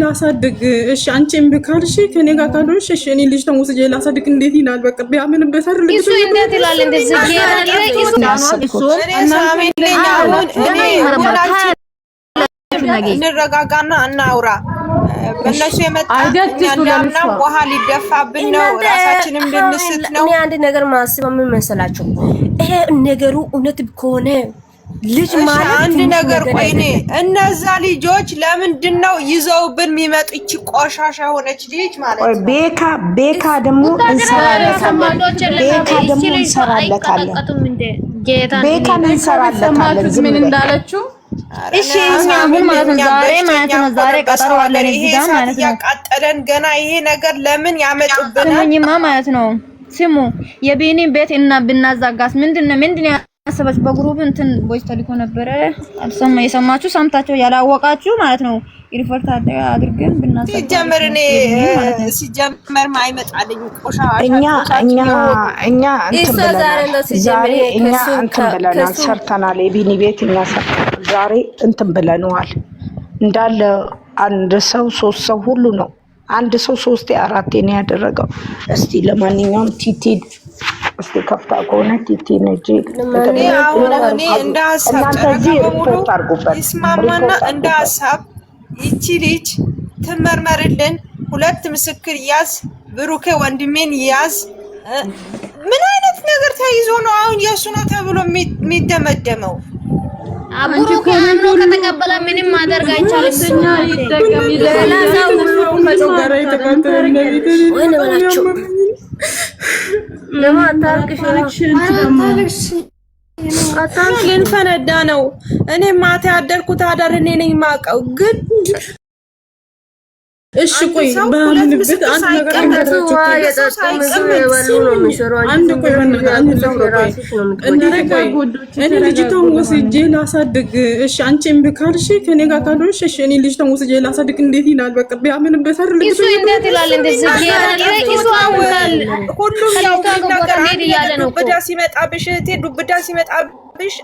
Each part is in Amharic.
ላሳድግ እሺ አንቺም ብካልሽ ከኔ ጋር ካልሆንሽ እሺ እኔ ልጅ ተሞስጄ ላሳድግ እንዴት ይላል? በቃ ቢያምንበት አይደል እሱ እንዴት ይላል? እንደዚህ እንረጋጋና እናውራ። በእነሱ የመጣና ውሃ ሊደፋብን ነው፣ ራሳችንም ልንስት ነው። እኔ አንድ ነገር ማስበው ምን መሰላችሁ? ይሄ ነገሩ እውነት ከሆነ ልጅ ማለት አንድ ነገር ቆይኔ እነዛ ልጆች ለምንድነው ይዘውብን የሚመጡ? እቺ ቆሻሻ ሆነች ልጅ ማለት ነው። ቤካ ደግሞ እንሰራለታለን። ቤካ እንሰራለታለን። ዝም ምን እንዳለችው እሺ እኛ ምን ማለት ነው? ዛሬ ማለት ነው ዛሬ ቀጠሮ አለን እዚህ ጋር ማለት ነው። ያቃጠለን ገና ይሄ ነገር ለምን ያመጡብናል? ስሙኝማ ማለት ነው። ስሙ የቤኒን ቤት እና ብናዛጋስ ምንድነው ያሰባችሁ? በግሩፕ እንትን ቦይስ ተልኮ ነበረ። የሰማችሁ ሰምታችሁ ያላወቃችሁ ማለት ነው። ሪፖርት አድርገን ብናዛጋ ሲጀመር ማይመጣልኝ ቆሻሻ እኛ እንትን ብለናል ሰርተናል። የቢኒ ቤት እኛ ዛሬ እንትን ብለናል እንዳለ አንድ ሰው 3 ሰው ሁሉ ነው። አንድ ሰው 3 4 ነው ያደረገው። እስቲ ለማንኛውም ቲቲ እስቲ ከፍታ ከሆነ ቲቲ ነጂ እኔ እንዳሳብ ይስማማና እንዳሳብ ይቺ ልጅ ትመርመርልን። 2 ምስክር ያዝ፣ ብሩኬ ወንድሜን ያዝ። ምን አይነት ነገር ተይዞ ነው አሁን የሱ ነው ተብሎ የሚደመደመው? ብሩኬ አምኖ ከተቀበለ ምንም ማድረግ አይቻልም። ልንፈነዳ ነው። እኔ ማታ ያደርኩት አዳር እኔ ነኝ የማውቀው ግን እሺ ቆይ በምንበት አንድ ነገር እኔ ልጅቷን ወስጄ ላሳድግ እሺ አንቺም ብካልሽ ከኔ ጋር ካልሆንሽ እሺ እኔ ልጅቷን ወስጄ ላሳድግ እንዴት ይላል? በቃ ቢያምንበት አይደል እሱ እንዴት ይላል? እንደዚህ ሁሉም ያው ነገር ነው። ዱብዳ ሲመጣብሽ እህቴ ዱብዳ ሲመጣብሽ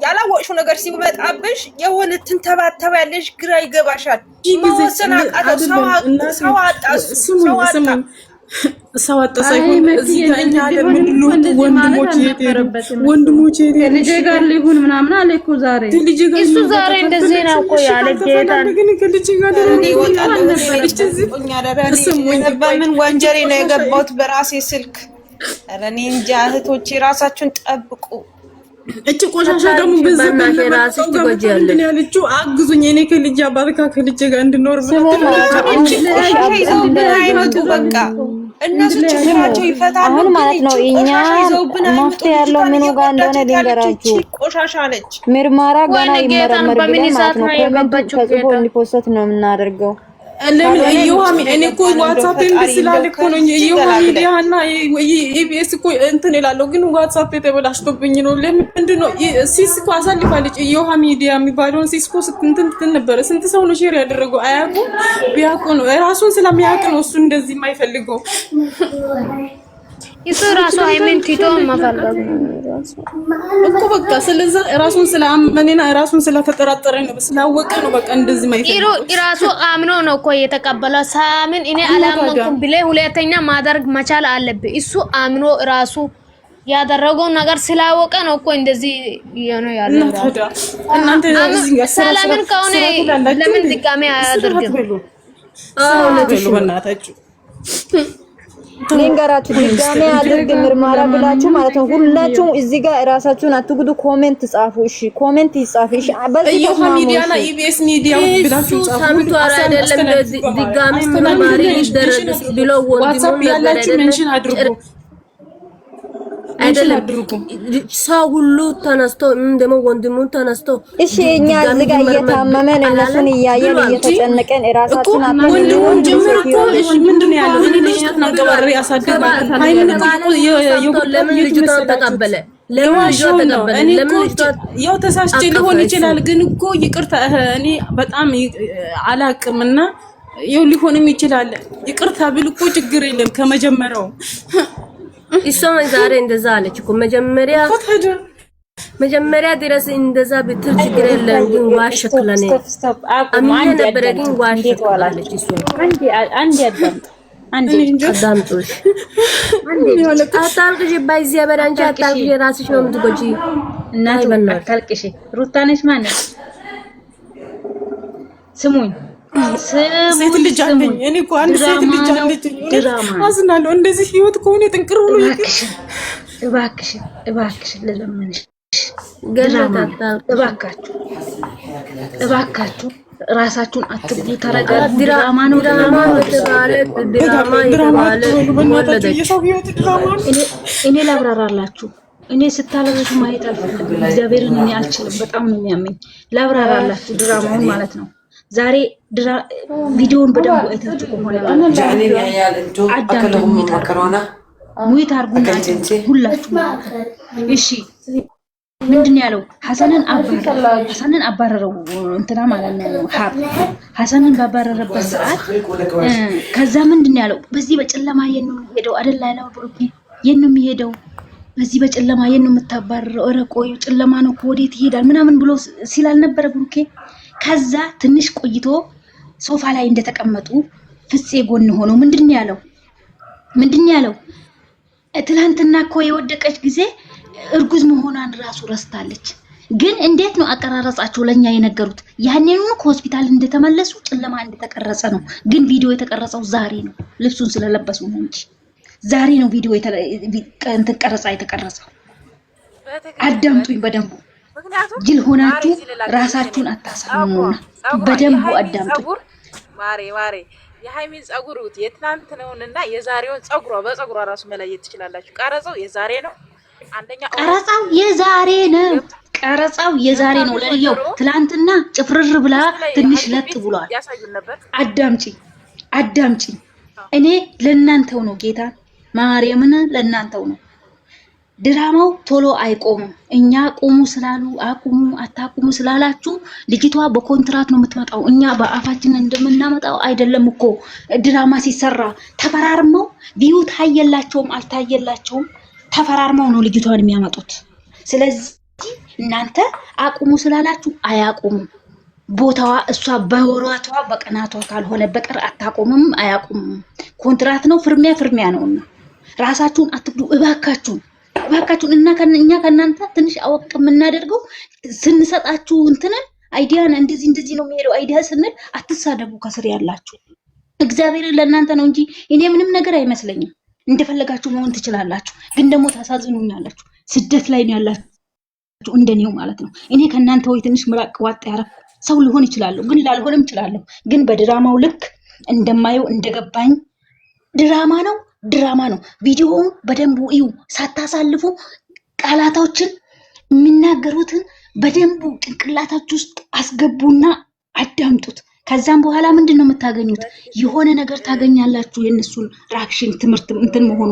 ያላወቅሽው ነገር ሲመጣብሽ የሆነ ትንተባተባ ያለሽ ግራ ይገባሻል። ሰው አጣ ሳይሆን እዚህ ጋር እኛ ለምንሉት ወንድሞች ልጅ ጋር ሊሆን ምናምን አለ እኮ ዛሬ እሱ ዛሬ እንደዚህ ነው እኮ ያለ ጌታ በምን ወንጀሬ ነው የገባሁት በራሴ ስልክ? ኧረ እኔ እንጃ። እህቶቼ ራሳችሁን ጠብቁ። እቺ ቆሻሻ ደግሞ በዘመን ራስሽ ትጎጂያለሽ ያለችው አግዙኝ እኔ ከልጅ አባት ከልጅ ጋር እንድኖር በቃ እነሱ ችግራቸው ይፈታሉ። አሁን ማለት ነው እኛ መፍትሄ ያለው ምን ጋር እንደሆነ ልንገራችሁ። ቆሻሻ ነች። ምርመራ ገና ይመረመር ማለት ነው። ኮሜንት ከጽፎ እንዲፖስት ነው የምናደርገው። ለምን እዩሃሚ እኔ እኮ ዋትስአፕ እንድስላል እኮ ነው እዩሃሚ ዲያና ኢቢኤስ እኮ እንትን ይላል ግን ዋትስአፕ ተበላሽቶብኝ ነው። ለምንድን ነው ሲስኮ አሳልፋለች እዩሃሚ ዲያ የሚባለውን ሲስኮ እንትን ነበር። ስንት ሰው ነው ሼር ያደረገው? አያውቁ ቢያውቁ ነው ራሱን ስለሚያውቅ ነው እሱ እንደዚህ የማይፈልገው። እሱ ራሱ አይመን ቲቶ ማፈልግ እኮ በቃ ስለዛ ራሱን ስለአመነና ራሱን ስለተጠራጠረ ነው ስላወቀ ነው በቃ እንደዚህ ማይፈልግ ራሱ አምኖ ነው እኮ የተቀበለው። ሳምን እኔ አላመንኩም ብለ ሁለተኛ ማድረግ መቻል አለበት። እሱ አምኖ ራሱ ያደረገው ነገር ስላወቀ ነው እኮ እንደዚህ ነው ያለው። እናንተ እዚህ ጋር ሰላምን ከሆነ ለምን ድጋሜ አያደርግም? አዎ ለዚህ በእናታችሁ ልንገራችሁ ድጋሜ አድርግ ምርመራ ብላችሁ ማለት ነው። ሁላችሁም እዚህ ጋር ራሳችሁን አትጉዱ። ኮሜንት ጻፉ እሺ፣ ኮሜንት ይጻፉ እሺ። በዚህ ሚዲያና ኢቢኤስ ሚዲያ ብላችሁ ጻፉ። ሰምቷል አይደለም? ድጋሜ ምርመራ ይደረግ ብሎ ዋትስአፕ ያላችሁ ሜንሽን አድርጉ አይደለም? ሰው ሁሉ ተነስቶ እንደሞ ወንድሙን ተነስቶ እሺ፣ እኛ እዚህ ጋር እየታመመን እነሱን እያየን እየተጨነቀን ራሳችን ወንድሙን ጀምር እኮ እሺ፣ ምንድነው ያለው? ልጅ ተናገረ ያሳደገ ለምን ልጅ ተቀበለ? ለምን ልጅ ተቀበለ? ለምን ልጅ ያው ተሳስቼ ሊሆን ይችላል ግን እኮ ይቅርታ እኔ በጣም አላቅምና ያው ሊሆንም ይችላል። ይቅርታ ብል እኮ ችግር የለም ከመጀመሪያው እሷ ዛሬ እንደዛ አለች እኮ መጀመሪያ መጀመሪያ ድረስ እንደዛ ብትል ችግር የለም ግን ዋሸክለኔ አሚና ነበረ ግን ዋሸክላለች እሱ አንድ ያዳምጥ አንድ አዳምጡሽ አታልቅሽ ባይዚ ያበራንቺ አታልቅሽ ራስሽ ነው የምትጎጂ እናት አታልቅሽ ሩታ ነሽ ማለት ስሙኝ ሴት ልጅ አለኝ እኔ እኮ አንድ ሴት ልጅ አለኝ አዝናለሁ እንደዚህ ህይወት ከሆነ ጥንቅር ብሎ እባክሽ ለለምንሽ እባካችሁ ራሳችሁን አትጉዱ ተረጋጉ ድራማ ነው እኔ ላብራራላችሁ እኔ ስታለቅሱ ማየት አልፈልግም እግዚአብሔርን እኔ አልችልም በጣም ነው የሚያመኝ ላብራራላችሁ ድራማውን ማለት ነው ዛሬ ቪዲዮውን በደንብ አይታችሁ ከሆነ አዳምጡ ሙይት አርጉና ሁላችሁ እሺ ምንድን ያለው ሐሰንን አባረረው እንትና ማለት ነው ሐሰንን ባባረረበት ሰዓት ከዛ ምንድን ያለው በዚህ በጨለማ ነው ሄደው አይደል ላይ ነው ብሩኬ ነው የሚሄደው በዚህ በጨለማ ነው የምታባረረው ኧረ ቆይ ጨለማ ነው ወዴት ይሄዳል ምናምን ብሎ ሲላል ነበር ብሩኬ ከዛ ትንሽ ቆይቶ ሶፋ ላይ እንደተቀመጡ ፍፄ ጎን ሆኖ ምንድን ያለው ትላንትና እኮ የወደቀች ጊዜ እርጉዝ መሆኗን ራሱ ረስታለች ግን እንዴት ነው አቀራረጻቸው ለኛ የነገሩት ያኔኑ ከሆስፒታል እንደተመለሱ ጨለማ እንደተቀረጸ ነው ግን ቪዲዮ የተቀረጸው ዛሬ ነው ልብሱን ስለለበሱ ነው እንጂ ዛሬ ነው ቪዲዮ ቀረጻ የተቀረጸው አዳምጡኝ በደንብ ጅል ሆናችሁ ራሳችሁን አታሳምኑና በደንብ አዳምጡ ማሬ የሃይሚን ጸጉር የትናንት ነውና የዛሬውን በጸጉሯ ራሱ መለየት ትችላላችሁ ቀረጻው የዛሬ ነው አንደኛ ቀረጻው የዛሬ ነው ለልየው ትላንትና ጭፍርር ብላ ትንሽ ለጥ ብሏል አዳምጪ እኔ ለእናንተው ነው ጌታ ማርያምን ለእናንተው ነው ድራማው ቶሎ አይቆምም እኛ ቆሙ ስላሉ አታቁሙ ስላላችሁ ልጅቷ በኮንትራት ነው የምትመጣው እኛ በአፋችን እንደምናመጣው አይደለም እኮ ድራማ ሲሰራ ተፈራርመው ቪው ታየላቸውም አልታየላቸውም ተፈራርመው ነው ልጅቷን የሚያመጡት ስለዚህ እናንተ አቁሙ ስላላችሁ አያቁሙ ቦታዋ እሷ በወራቷ በቀናቷ ካልሆነ በቀር አታቆምም አያቁም ኮንትራት ነው ፍርሚያ ነውና ራሳችሁን አትግዱ እባካችሁን እና እኛ ከናንተ ትንሽ አወቅ የምናደርገው ስንሰጣችሁ እንትነን አይዲያን እንደዚህ ነው የሚሄደው አይዲያ ስንል አትሳደቡ ከስር ያላችሁ እግዚአብሔር ለእናንተ ነው እንጂ እኔ ምንም ነገር አይመስለኝም እንደፈለጋችሁ መሆን ትችላላችሁ ግን ደግሞ ታሳዝኑኛላችሁ ስደት ላይ ነው ያላችሁ እንደኔው ማለት ነው እኔ ከናንተ ወይ ትንሽ ምራቅ ዋጥ ያረኩ ሰው ሊሆን ይችላል ግን ላልሆንም ይችላል ግን በድራማው ልክ እንደማየው እንደገባኝ ድራማ ነው ቪዲዮውን በደንብ እዩ ሳታሳልፉ ቃላቶችን የሚናገሩትን በደንብ ጭንቅላታችሁ ውስጥ አስገቡና አዳምጡት ከዛም በኋላ ምንድነው የምታገኙት የሆነ ነገር ታገኛላችሁ የነሱን ሪአክሽን ትምህርት እንትን መሆኑ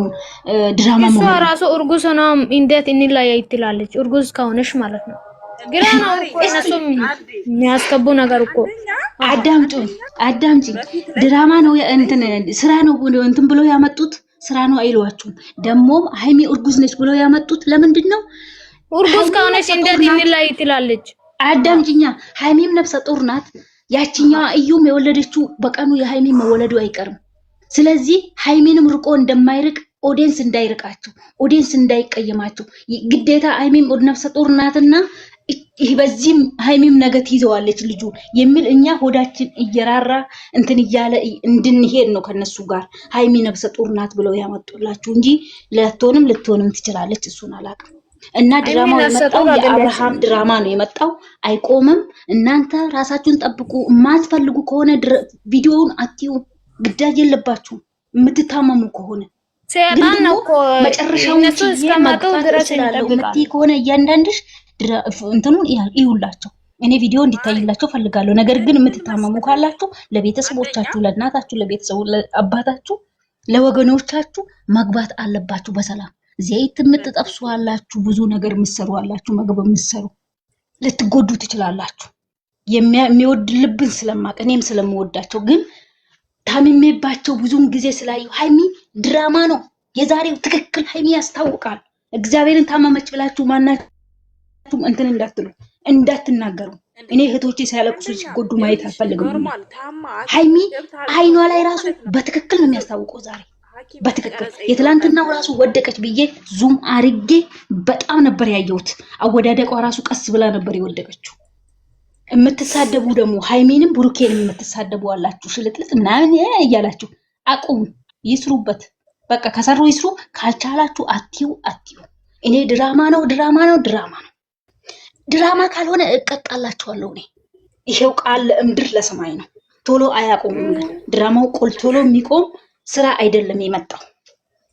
ድራማ መሆኑ እሷ ራሱ እርጉዝ ነው እንዴት እንለያይ ትላለች እርጉዝ ከሆነሽ ማለት ነው ግራ ነው እነሱም የሚያስከቡ ነገር እኮ አዳምጪ ድራማ ነው እንትን ስራ ነው እንትን ብሎ ያመጡት ስራ ነው አይሏችሁም ደሞም ሃይሚ እርጉዝ ነች ብሎ ያመጡት ለምንድን ነው እርጉዝ ከሆነሽ እንዴት እንለያይ ትላለች አዳምጪኛ ሃይሚም ነፍሰ ጡር ናት ያቺኛዋ እዩም የወለደችው በቀኑ የሃይሚ መወለዱ አይቀርም ስለዚህ ሃይሚንም ርቆ እንደማይርቅ ኦዲየንስ እንዳይርቃቸው ኦዲየንስ እንዳይቀየማቸው ግዴታ ሃይሚም ነፍሰ ጡር ናትና በዚህም ሃይሚም ነገት ይዘዋለች ልጁ የሚል እኛ ሆዳችን እየራራ እንትን እያለ እንድንሄድ ነው ከነሱ ጋር ሃይሚ ነፍሰ ጡር ናት ብለው ያመጡላችሁ እንጂ ልትሆንም ትችላለች እሱን አላውቅም እና ድራማው የመጣው የአብርሃም ድራማ ነው የመጣው አይቆምም እናንተ ራሳችሁን ጠብቁ ማትፈልጉ ከሆነ ቪዲዮውን አትዩ ግዳጅ የለባችሁ የምትታመሙ ከሆነ ሰይጣን ነው እኮ መጨረሻው እስከማጡ ድረስ ይጠብቃል ከሆነ እያንዳንድሽ እንትኑን ይውላችሁ እኔ ቪዲዮ እንዲታይላችሁ ፈልጋለሁ ነገር ግን የምትታመሙ ካላችሁ ለቤተሰቦቻችሁ ለእናታችሁ ለቤተሰቡ ለአባታችሁ ለወገኖቻችሁ መግባት አለባችሁ በሰላም ዘይት የምትጠብሱ አላችሁ ብዙ ነገር ምሰሩ አላችሁ ምግብ ምሰሩ ልትጎዱ ትችላላችሁ የሚወድ ልብን ስለማቅ እኔም ስለምወዳቸው ግን ታምሜባቸው ብዙን ጊዜ ስላዩ ሃይሚ ድራማ ነው የዛሬው ትክክል ሃይሚ ያስታውቃል እግዚአብሔርን ታመመች ብላችሁ ማናችሁ እንትን እንዳትሉ እንዳትናገሩ። እኔ እህቶቼ ሲያለቅሱ ሲጎዱ ማየት አልፈልግም። ሃይሚ አይኗ ላይ ራሱ በትክክል ነው የሚያስታውቀው ዛሬ በትክክል የትላንትናው ራሱ ወደቀች ብዬ ዙም አርጌ በጣም ነበር ያየሁት። አወዳደቋ ራሱ ቀስ ብላ ነበር የወደቀችው። የምትሳደቡ ደግሞ ሃይሚንም ብሩኬንም የምትሳደቡ አላችሁ ሽልጥልጥ ምናምን እያላችሁ አቁሙ፣ ይስሩበት። በቃ ከሰሩ ይስሩ፣ ካልቻላችሁ አትዩ። እኔ ድራማ ነው ድራማ ካልሆነ እቀጣላችኋለሁ። እኔ ይሄው ቃል ለምድር ለሰማይ ነው። ቶሎ አያቆሙም። ድራማው ቶሎ የሚቆም ስራ አይደለም የመጣው።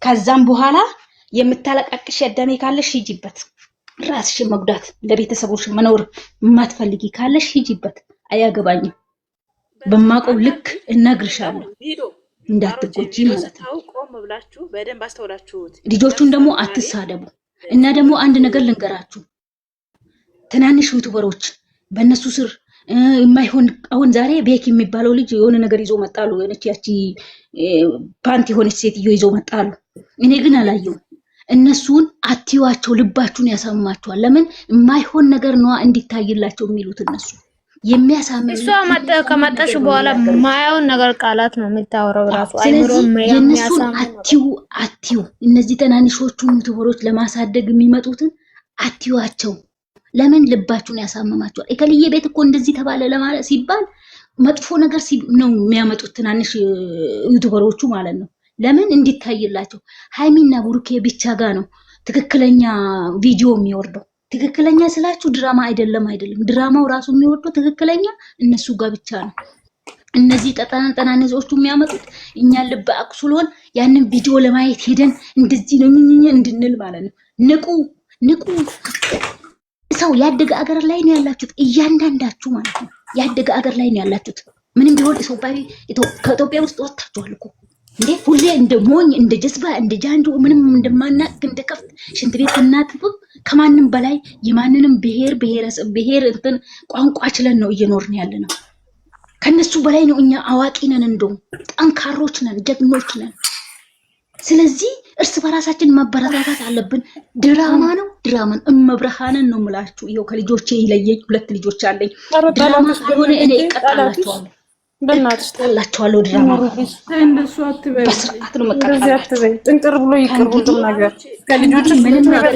ከዛም በኋላ የምታለቃቅሽ ያዳሜ ካለሽ ሂጂበት። ራስሽን መጉዳት ለቤተሰቦች መኖር የማትፈልጊ ካለሽ ሂጂበት። አያገባኝም። በማቆም ልክ እነግርሻለሁ እንዳትጎጂ ማለት ነው። ልጆቹን ደግሞ አትሳደቡ። እና ደግሞ አንድ ነገር ልንገራችሁ፣ ትናንሽ ዩቲዩበሮች በእነሱ ስር የማይሆን አሁን ዛሬ ቤክ የሚባለው ልጅ የሆነ ነገር ይዞ መጣሉ። ያቺ ፓንት የሆነች ሴትዮ ይዞ መጣሉ። እኔ ግን አላየሁም። እነሱን አትዩዋቸው፣ ልባችሁን ያሳምማችኋል። ለምን የማይሆን ነገር ነዋ እንዲታይላቸው የሚሉት እነሱ የሚያሳምን እሷ ከመጣሽ በኋላ ማያውን ነገር ቃላት ነው የምታወራው ራሱ አይምሮ የነሱን አትዩ። እነዚህ ትናንሾቹ ዩቲዩበሮች ለማሳደግ የሚመጡትን አትዩዋቸው። ለምን ልባችሁን ያሳምማችኋል። እከልዬ ቤት እኮ እንደዚህ ተባለ ለማለት ሲባል መጥፎ ነገር ነው የሚያመጡት ትናንሽ ዩቲዩበሮቹ ማለት ነው። ለምን እንዲታይላቸው። ሃይሚና ብሩኬ ብቻ ጋር ነው ትክክለኛ ቪዲዮ የሚወርደው። ትክክለኛ ስላችሁ ድራማ አይደለም። ድራማው ራሱ የሚወርደው ትክክለኛ እነሱ ጋር ብቻ ነው። እነዚህ ጠናነዞቹ የሚያመጡት እኛን ልብ አቁስሎን ያንን ቪዲዮ ለማየት ሄደን እንደዚህ ነው እንድንል ማለት ነው። ንቁ። ሰው ያደገ አገር ላይ ነው ያላችሁት፣ እያንዳንዳችሁ ማለት ነው። ያደገ አገር ላይ ነው ያላችሁት። ምንም ቢሆን ከኢትዮጵያ ውስጥ ወጣችኋል እኮ እንዴ! ሁሌ እንደ ሞኝ እንደ ጀስባ እንደ ጃንዱ ምንም እንደማናቅ እንደ ከፍት ሽንት ቤት እናጥብ። ከማንም በላይ የማንንም ብሔር እንትን ቋንቋ ችለን ነው እየኖርን ያለነው። ከነሱ በላይ ነው እኛ አዋቂ ነን፣ እንደውም ጠንካሮች ነን፣ ጀግኖች ነን። ስለዚህ እርስ በራሳችን ማበረታታት አለብን። ድራማ ነው እመብርሃንን ነው የምላችሁ። ይሄው ከልጆቼ ይለየኝ፣ 2 ልጆች አለኝ። ድራማ ካልሆነ እኔ እቀጣላችኋለሁ። በእናትሽላችኋለሁ። ድራማ እንደሱ አትበይ፣ በስርዓት ነው መቀጣላችሁ። ጥንቅር ብሎ ይቅር ሁሉም ነገር ከልጆች ምንም ነገር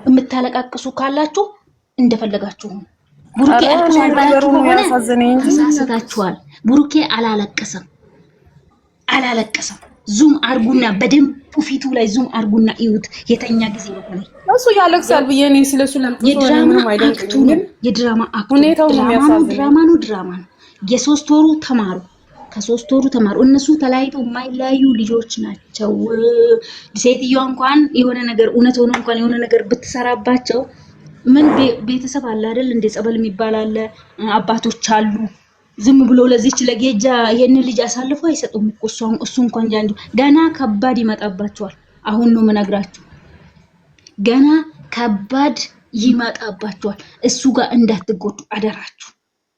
የምታለቃቅሱ ካላችሁ እንደፈለጋችሁ ነው። ብሩኬ አልተሳደባችሁ ሆነ ተሳስታችኋል። ብሩኬ አላለቀሰም። ዙም አርጉና በደንብ ፊቱ ላይ ዙም አርጉና እዩት። የተኛ ጊዜ ነው እሱ ያለቅሳል ብዬ እኔ ስለሱ የድራማ አክቱ ድራማ ነው። የ3 ወሩ ተማሩ፣ ከ3 ወሩ ተማሩ። እነሱ ተለያይተው የማይለያዩ ልጆች ናቸው። ሴትዮዋ እንኳን የሆነ ነገር እውነት ሆኖ እንኳን የሆነ ነገር ብትሰራባቸው ምን ቤተሰብ አለ አይደል? እንደ ጸበል የሚባል አለ፣ አባቶች አሉ። ዝም ብሎ ለዚች ለጌጃ ይሄን ልጅ አሳልፎ አይሰጡም እኮ እሱ እንኳን ጃንጁ ገና ከባድ ይመጣባቸዋል። አሁን ነው የምነግራችሁ፣ ገና ከባድ ይመጣባቸዋል። እሱ ጋር እንዳትጎዱ አደራችሁ፣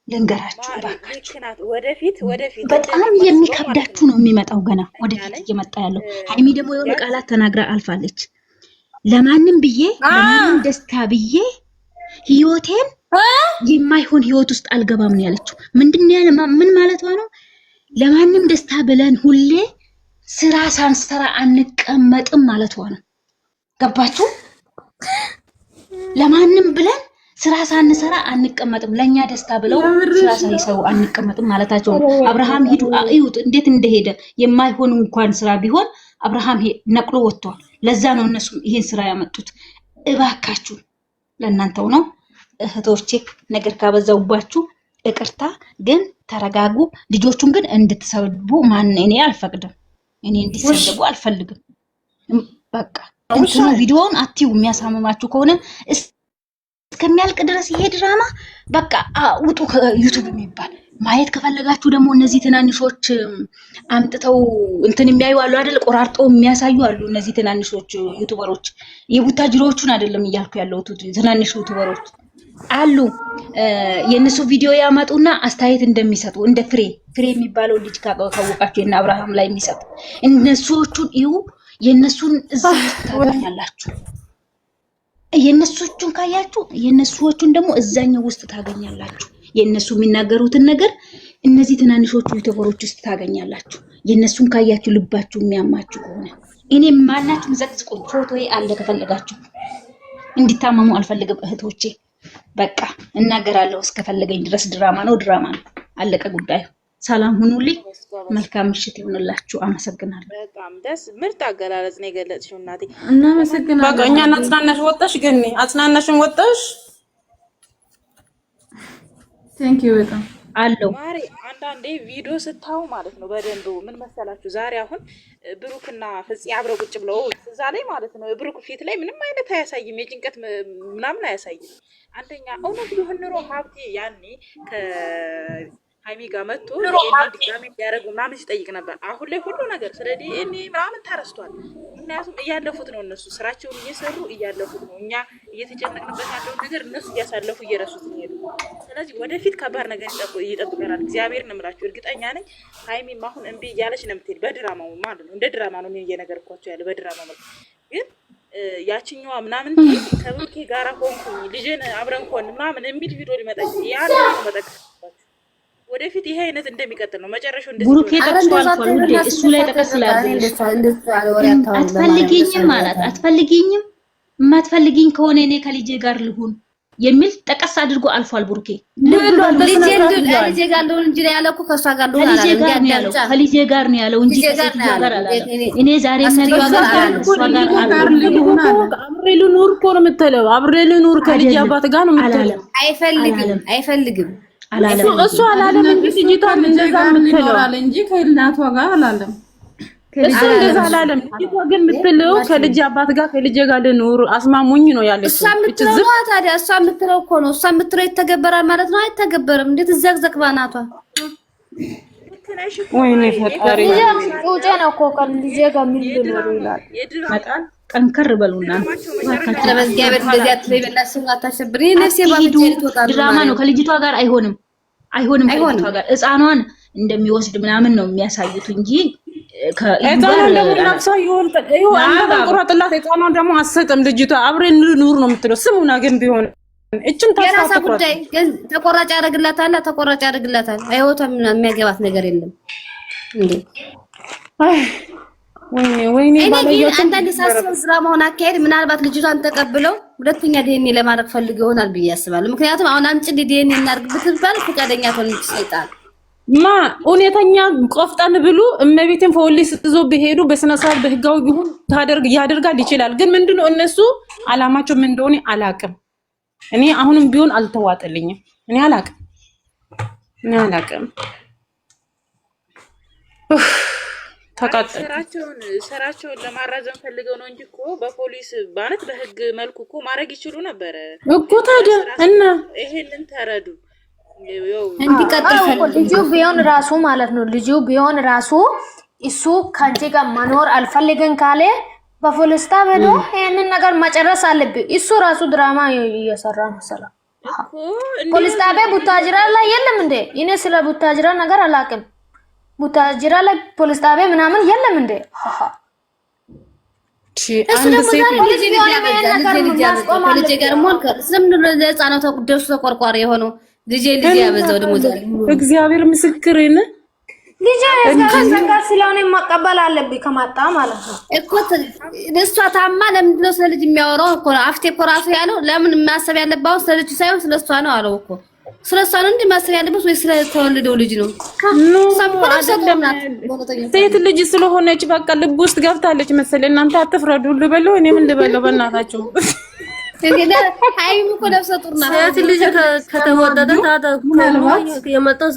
ልንገራችሁ እባካችሁ። ወደፊት በጣም የሚከብዳችሁ ነው የሚመጣው፣ ገና ወደፊት እየመጣ ያለው። ሃይሚ ደግሞ የሆነ ቃላት ተናግራ አልፋለች። ለማንም ደስታ ብዬ ህይወቴን የማይሆን ህይወት ውስጥ አልገባም ነው ያለችው። ምን ማለቷ ነው? ለማንም ደስታ ብለን ሁሌ ስራ ሳንሰራ አንቀመጥም ማለቷ ነው። ገባችሁ? ለማንም ብለን ስራ ሳንሰራ አንቀመጥም፣ ለኛ ደስታ ብለው ስራ ሳይሰሩ አንቀመጥም ማለታቸው ነው። አብርሃም ሂዱ እዩት እንዴት እንደሄደ። የማይሆን እንኳን ስራ ቢሆን አብርሃም ነቅሎ ወጥቷል። ለዛ ነው እነሱ ይሄን ስራ ያመጡት። እባካችሁ ለእናንተው ነው እህቶቼ፣ ነገር ካበዛውባችሁ ይቅርታ፣ ግን ተረጋጉ። ልጆቹን ግን እንድትሰድቡ እኔ አልፈቅድም። እኔ እንዲሰደቡ አልፈልግም። በቃ እንትኑ ቪዲዮውን አትዩ። የሚያሳምማችሁ ከሆነ እስከሚያልቅ ድረስ ይሄ ድራማ በቃ ውጡ ከዩቲዩብ የሚባል ማየት ከፈለጋችሁ ደግሞ እነዚህ ትናንሾች አምጥተው እንትን የሚያዩ አሉ አይደል? ቆራርጠው የሚያሳዩ አሉ። እነዚህ ትናንሾች ዩቲዩበሮች የቡታጅሮቹን አይደለም እያልኩ ያለሁት፣ ትናንሽ ዩቲዩበሮች አሉ። የነሱ ቪዲዮ ያመጡና አስተያየት እንደሚሰጡ እንደ ፍሬ የሚባለው ልጅ ካወቃችሁ እና አብርሃም ላይ የሚሰጡ እነሱዎቹን ይሁ የነሱን እዛ ታገኛላችሁ። የነሱዎቹን ካያችሁ የነሱዎቹን ደግሞ እዛኛው ውስጥ ታገኛላችሁ። የነሱ የሚናገሩትን ነገር እነዚህ ትናንሾቹ ዩቲዩበሮች ውስጥ ታገኛላችሁ። የነሱን ካያችሁ ልባችሁ የሚያማችሁ ከሆነ እኔ ማናችሁም ዘቅዝቁኝ፣ ፎቶዬ አለ ከፈለጋችሁ። እንዲታመሙ አልፈልግም እህቶቼ። በቃ እናገራለሁ እስከፈለገኝ ድረስ። ድራማ ነው፣ ድራማ ነው። አለቀ ጉዳዩ። ሰላም ሁኑልኝ። መልካም ምሽት ይሁንላችሁ። አመሰግናለሁ። በጣም ደስ ምርጥ አገላለጽ ነው የገለጽሽው እናቴ። እናመሰግናለን። በቃ እኛ አጽናናሽ ወጣሽ፣ ገኒ አጽናናሽን ወጣሽ። ቴንክ ዩ በጣም አለው ማሪ። አንዳንዴ ቪዲዮ ስታው ማለት ነው በደንብ ምን መሰላችሁ፣ ዛሬ አሁን ብሩክና ፍፄ አብረው ቁጭ ብለው እዛ ላይ ማለት ነው ብሩክ ፊት ላይ ምንም አይነት አያሳይም፣ የጭንቀት ምናምን አያሳይም። አንደኛ እውነት ቢሆን ኑሮ ሀብቴ ያኔ ሃይሚ ጋር መጥቶ ድጋሜ እንዲያደርጉ ምናምን ሲጠይቅ ነበር። አሁን ላይ ሁሉ ነገር ስለ ዲኤንኤ ምናምን ተረስቷል። ምክንያቱም እያለፉት ነው፣ እነሱ ስራቸውን እየሰሩ እያለፉት ነው። እኛ እየተጨነቅንበት ያለውን ነገር እነሱ እያሳለፉ እየረሱት ነው ሄዱ። ስለዚህ ወደፊት ከባድ ነገር ይጠብቀናል። እግዚአብሔር ነው የምላችሁ፣ እርግጠኛ ነኝ። ሃይሚም አሁን እምቢ እያለች ነው የምትሄድ፣ በድራማው ማለት ነው። እንደ ድራማ ነው እየነገርኳቸው ያለ በድራማ ማለት ግን ያችኛዋ ምናምን ከብሩኬ ጋራ ሆንኩኝ ልጄን አብረን ሆን ምናምን የሚል ቪዲዮ ሊመጣ ያ ነው መጠቅ ወደፊት ይሄ አይነት እንደሚቀጥል ነው መጨረሻው። እንደዚህ ብሩኬ ተቀስቷል። ወልዴ እሱ ላይ ተቀስላል። አትፈልጊኝም ማለት አትፈልጊኝም፣ የማትፈልጊኝ ከሆነ እኔ ከልጄ ጋር ልሁን የሚል ጠቀስ አድርጎ አልፏል። ብሩኬ ልጄ ጋር ልሁን እንጂ ያለው እኮ ከሷ ጋር ልሁን አላለም። ከልጄ ጋር ነው ያለው እንጂ ከሴት ጋር አላለም። እኔ ዛሬ ነገ አብሬ ልኑር እኮ ነው የምትለው። አብሬ ልኑር ከልጄ አባት ጋር ነው የምትለው። አይፈልግም እሱ አላለም እንጂ ልጅቷ እንደዛ የምትለው እንጂ ከእናቷ ጋር አላለም። እሱ እንደዛ አላለም። ልጅቷ ግን የምትለው ከልጅ አባት ጋር ከልጅ ጋር ልኑር አስማሙኝ ነው ያለችው። እሷ የምትለው ታዲያ እሷ የምትለው እኮ ነው። እሷ የምትለው ይተገበራል ማለት ነው። አይተገበርም። እንዴት ዘቅዘቅ ባናቷ ወይኔ ፈጣሪ ጩጬ ነው እኮ ከልጅ ጋር ምን ልኖር ይላል። በጣም ጠንከር በሉና ድራማ ነው። ከልጅቷ ጋር አይሆንም። ከልጅቷ ጋር ሕፃኗን እንደሚወስድ ምናምን ነው የሚያሳዩት እንጂ ሕፃኗን ደግሞ አሰጥም። ልጅቷ አብሬን ኑር ነው የምትለው። ስሙና ግን ቢሆን እቺን የራሳ ጉዳይ ግን ተቆራጭ ያደርግላታል። አይወጣም የሚያገባት ነገር የለም እንዴ። ወይኔ አንዳንድ ሳስብ ድራማውን አካሄድ ምናልባት ልጅቷን ተቀብለው ሁለተኛ ዲኤንኤ ለማድረግ ፈልገው ይሆናል ብዬ አስባለሁ። ምክንያቱም አሁን አንቺ ዲኤንኤ እናድርግ ብትባል ፈቃደኛ ትሆንልሽ ሰይጣን እውነተኛ ቆፍጠን ብሉ እመቤትን ፖሊስ ይዞ ቢሄዱ በስነ ስርዓት በህጋዊ ቢሆን ያደርጋል ይችላል። ግን ምንድነው እነሱ አላማቸው ምን እንደሆነ አላቅም። እኔ አሁንም ቢሆን አልተዋጠልኝም። እኔ አላቅም። ስራቸውን ለማራዘም ፈልገው ነው እንጂ እኮ በፖሊስ ማለት በህግ መልኩ እኮ ማድረግ ይችሉ ነበር እኮ። ታዲያ እና ይሄንን ተረዱ። እንዲቀጥል ልጁ ቢሆን ራሱ ማለት ነው። ልጁ ቢሆን ራሱ እሱ ከአንቺ ጋር መኖር አልፈልግም ካለ በፖሊስ ጣቢያ ሄዶ ይሄንን ነገር መጨረስ አለብኝ። እሱ ራሱ ድራማ እየሰራ ነው ሰላም እኮ። ፖሊስ ጣቢያ ቡታጅራ ላይ የለም እንዴ? እኔ ስለ ቡታጅራ ነገር አላውቅም። ቡታጅራ ላይ ፖሊስ ጣቢያ ምናምን የለም እንዴ? እግዚአብሔር ምስክሬን ልጅ ስለሆነ መቀበል አለብኝ ከማጣ ማለት ነው እኮ። እሷ ታማ ለምንድን ነው ስለ ልጅ የሚያወራው እኮ? አፍቴ እኮ ራሱ ያለው ለምን ማሰብ ያለባው ስለ ልጅ ሳይሆን ስለ እሷ ነው አለው እኮ። ስለሷ ነው እንዴ ማሰብ ያለበት ወይ ስለ ተወለደው ልጅ ነው? ሴት ልጅ ስለሆነች በቃ ልብ ውስጥ ገብታለች መሰለኝ። እናንተ አትፍረዱ ልበለው፣ እኔ ምን ልበለው? በእናታችሁ ሃይሚ እኮ ነፍሰ ጡር ናት። ሴት ልጅ ከተወለደ ታዲያ የመጣው